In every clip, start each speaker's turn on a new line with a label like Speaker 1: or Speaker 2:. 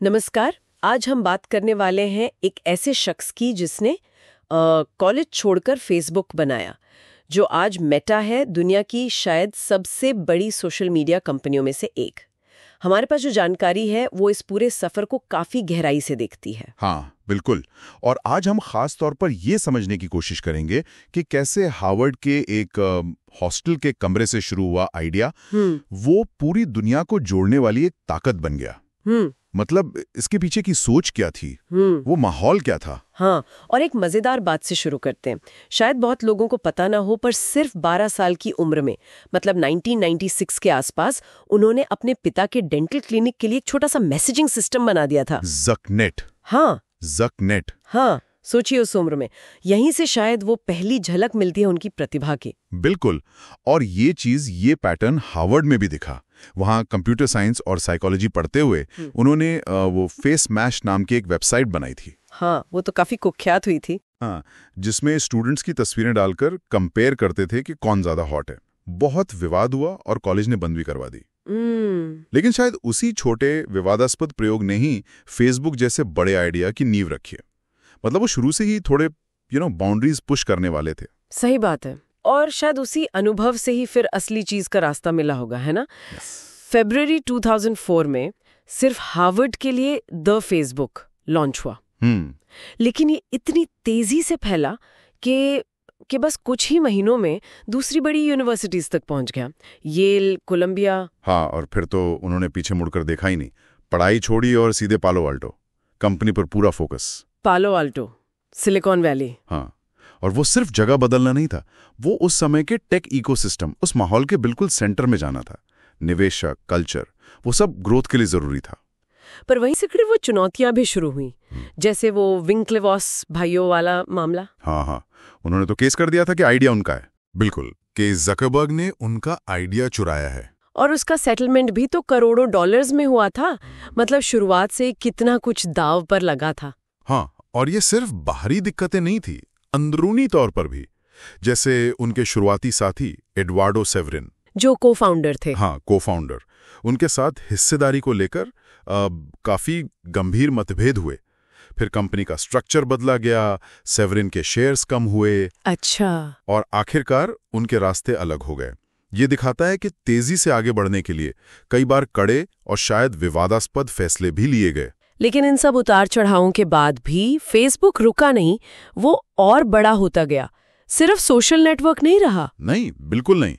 Speaker 1: नमस्कार। आज हम बात करने वाले हैं एक ऐसे शख्स की जिसने कॉलेज छोड़कर फेसबुक बनाया, जो आज मेटा है, दुनिया की शायद सबसे बड़ी सोशल मीडिया कंपनियों में से एक। हमारे पास जो जानकारी है वो इस पूरे सफर को काफी गहराई से देखती है।
Speaker 2: हाँ, बिल्कुल। और आज हम खास तौर पर ये समझने की कोशिश करेंगे कि कैसे हार्वर्ड के एक हॉस्टल के कमरे से शुरू हुआ आइडिया वो पूरी दुनिया को जोड़ने वाली एक ताकत बन गया। मतलब इसके पीछे की सोच क्या थी, वो माहौल क्या था।
Speaker 1: हाँ, और एक मजेदार बात से शुरू करते हैं। शायद बहुत लोगों को पता ना हो, पर सिर्फ 12 साल की उम्र में, मतलब 1996 के आसपास, उन्होंने अपने पिता के डेंटल क्लिनिक के लिए एक छोटा सा मैसेजिंग सिस्टम बना दिया था।
Speaker 2: ज़कनेट।
Speaker 1: हाँ,
Speaker 2: ज़कनेट।
Speaker 1: हाँ, सोचिए उस उम्र में। यहीं से शायद वो पहली झलक मिलती है उनकी प्रतिभा की।
Speaker 2: बिल्कुल। और ये पैटर्न हार्वर्ड में भी दिखा। वहाँ कंप्यूटर साइंस और साइकोलॉजी पढ़ते हुए उन्होंने वो फेस मैश नाम की एक वेबसाइट बनाई थी।
Speaker 1: हाँ, वो तो काफी कुख्यात हुई थी।
Speaker 2: हाँ, जिसमें स्टूडेंट्स की तस्वीरें डालकर कंपेयर करते थे कि कौन ज्यादा हॉट है। बहुत विवाद हुआ और कॉलेज ने बंद भी करवा दी। लेकिन शायद उसी छोटे विवादास्पद प्रयोग ने ही फेसबुक जैसे बड़े आइडिया की नींव रखी है। मतलब वो शुरू से ही थोड़े बाउंड्रीज पुश करने वाले थे।
Speaker 1: सही बात है। और शायद उसी अनुभव से ही फिर असली चीज का रास्ता मिला होगा, है ना? फरवरी 2004 में सिर्फ हार्वर्ड के लिए द फेसबुक लॉन्च हुआ। लेकिन ये इतनी तेजी से फैला कि बस कुछ ही महीनों में दूसरी बड़ी यूनिवर्सिटीज तक पहुंच गया, येल, कोलंबिया।
Speaker 2: हाँ, और फिर तो उन्होंने पीछे मुड़कर देखा ही नहीं। पढ़ाई छोड़ी और सीधे पालो आल्टो कंपनी पर पूरा फोकस।
Speaker 1: पालो आल्टो, सिलिकॉन वैली।
Speaker 2: हाँ, और वो सिर्फ जगह बदलना नहीं था, वो उस समय के टेक इकोसिस्टम, उस माहौल के बिल्कुल सेंटर में जाना था। निवेशक, कल्चर, वो सब ग्रोथ के लिए जरूरी था।
Speaker 1: पर वहीं से फिर वो चुनौतियां भी शुरू हुई, जैसे वो विंकलेवॉस भाइयों वाला मामला।
Speaker 2: हाँ, उन्होंने तो केस कर दिया था कि आइडिया उनका है। बिल्कुल, कि ज़करबर्ग ने उनका आइडिया चुराया है।
Speaker 1: और उसका सेटलमेंट भी तो करोड़ों डॉलर्स में हुआ था। मतलब शुरुआत से कितना कुछ दांव पर लगा था।
Speaker 2: हाँ, और ये सिर्फ बाहरी दिक्कतें नहीं थी, अंदरूनी तौर पर भी। जैसे उनके शुरुआती साथी एडवार्डो सेवरिन, जो
Speaker 1: को-फाउंडर थे।
Speaker 2: हाँ, को-फाउंडर, उनके साथ हिस्सेदारी को लेकर काफी गंभीर मतभेद हुए। फिर कंपनी का स्ट्रक्चर बदला गया, सेवरिन के शेयर्स कम हुए।
Speaker 1: अच्छा।
Speaker 2: और आखिरकार उनके रास्ते अलग हो गए। ये दिखाता है कि तेजी से आगे बढ़ने के लिए कई बार कड़े और शायद विवादास्पद फैसले भी लिए गए।
Speaker 1: लेकिन इन सब उतार चढ़ावों के बाद भी फेसबुक रुका नहीं, वो और बड़ा होता गया। सिर्फ सोशल नेटवर्क नहीं रहा।
Speaker 2: नहीं, बिल्कुल नहीं।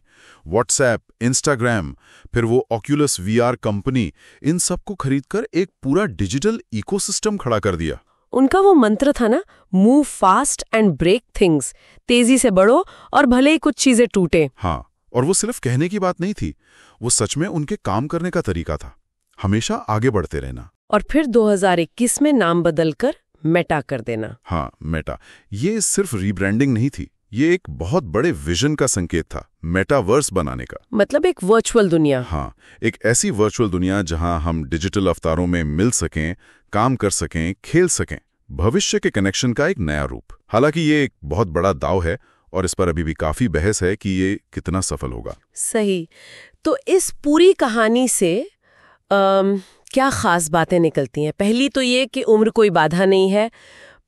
Speaker 2: व्हाट्सएप, इंस्टाग्राम, फिर वो ऑक्यूलस वीआर कंपनी, इन सबको खरीदकर एक पूरा डिजिटल इकोसिस्टम खड़ा कर दिया।
Speaker 1: उनका वो मंत्र था ना, move fast and break things. तेजी से बढ़ो और भले ही कुछ चीजें टूटे।
Speaker 2: हाँ, और वो सिर्फ कहने की बात नहीं थी, वो सच में उनके काम करने का तरीका था। हमेशा आगे बढ़ते रहना। और
Speaker 1: फिर 2021 में नाम बदलकर मेटा कर देना।
Speaker 2: हाँ, मेटा। ये सिर्फ रीब्रांडिंग नहीं थी, ये एक बहुत बड़े विजन का संकेत था, मेटावर्स बनाने का।
Speaker 1: मतलब एक वर्चुअल दुनिया।
Speaker 2: हाँ, एक ऐसी वर्चुअल दुनिया जहां हम डिजिटल अवतारों में मिल सकें, काम कर सकें, खेल सकें। भविष्य के कनेक्शन का एक नया रूप। हालांकि ये एक बहुत बड़ा दाव है और इस पर अभी भी काफी बहस है कि ये कितना सफल होगा।
Speaker 1: सही। तो इस पूरी कहानी से क्या खास बातें निकलती हैं? पहली तो ये कि उम्र कोई बाधा नहीं है,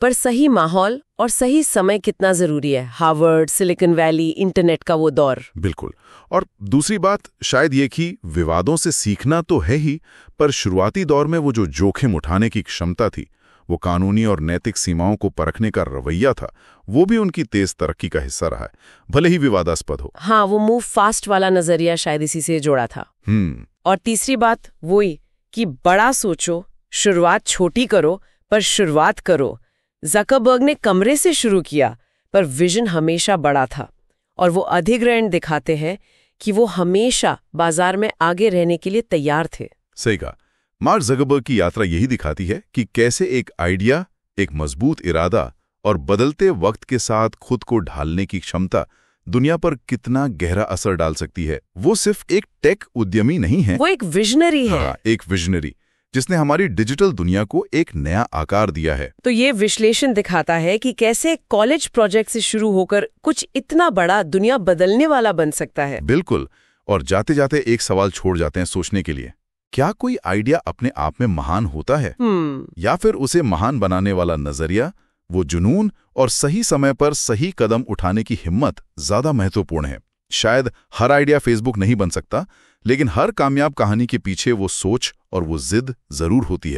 Speaker 1: पर सही माहौल और सही समय कितना जरूरी है। हार्वर्ड, सिलिकॉन वैली, इंटरनेट का वो दौर।
Speaker 2: बिल्कुल। और दूसरी बात शायद ये कि विवादों से सीखना तो है ही, पर शुरुआती दौर में वो जो जोखिम उठाने की क्षमता थी, वो कानूनी और नैतिक सीमाओं को परखने का रवैया था, वो भी उनकी तेज तरक्की का हिस्सा रहा है, भले ही विवादास्पद हो।
Speaker 1: हाँ, वो मूव फास्ट वाला नजरिया शायद इसी से जोड़ा था। और तीसरी बात वही कि बड़ा सोचो, शुरुआत छोटी करो, पर शुरुआत करो। ज़करबर्ग ने कमरे से शुरू किया, पर विजन हमेशा बड़ा था। और वो अधिग्रहण दिखाते हैं कि वो हमेशा बाजार में आगे रहने के लिए तैयार थे।
Speaker 2: सही कहा। मार्क ज़करबर्ग की यात्रा यही दिखाती है कि कैसे एक आइडिया, एक मजबूत इरादा और बदलते वक्त के साथ खुद को ढालने की क्षमता दुनिया पर कितना गहरा असर डाल सकती है। वो सिर्फ एक टेक उद्यमी नहीं है,
Speaker 1: वो एक विजनरी है।
Speaker 2: हाँ, एक विजनरी जिसने हमारी डिजिटल दुनिया को एक नया आकार दिया है।
Speaker 1: तो ये विश्लेषण दिखाता है कि कैसे कॉलेज प्रोजेक्ट से शुरू होकर कुछ इतना बड़ा, दुनिया बदलने वाला बन सकता है।
Speaker 2: बिल्कुल। और जाते जाते एक सवाल छोड़ जाते हैं सोचने के लिए, क्या कोई आइडिया अपने आप में महान होता है या फिर उसे महान बनाने वाला नजरिया, वो जुनून और सही समय पर सही कदम उठाने की हिम्मत ज्यादा महत्वपूर्ण है? शायद हर आइडिया फेसबुक नहीं बन सकता, लेकिन हर कामयाब कहानी के पीछे वो सोच और वो जिद जरूर होती है।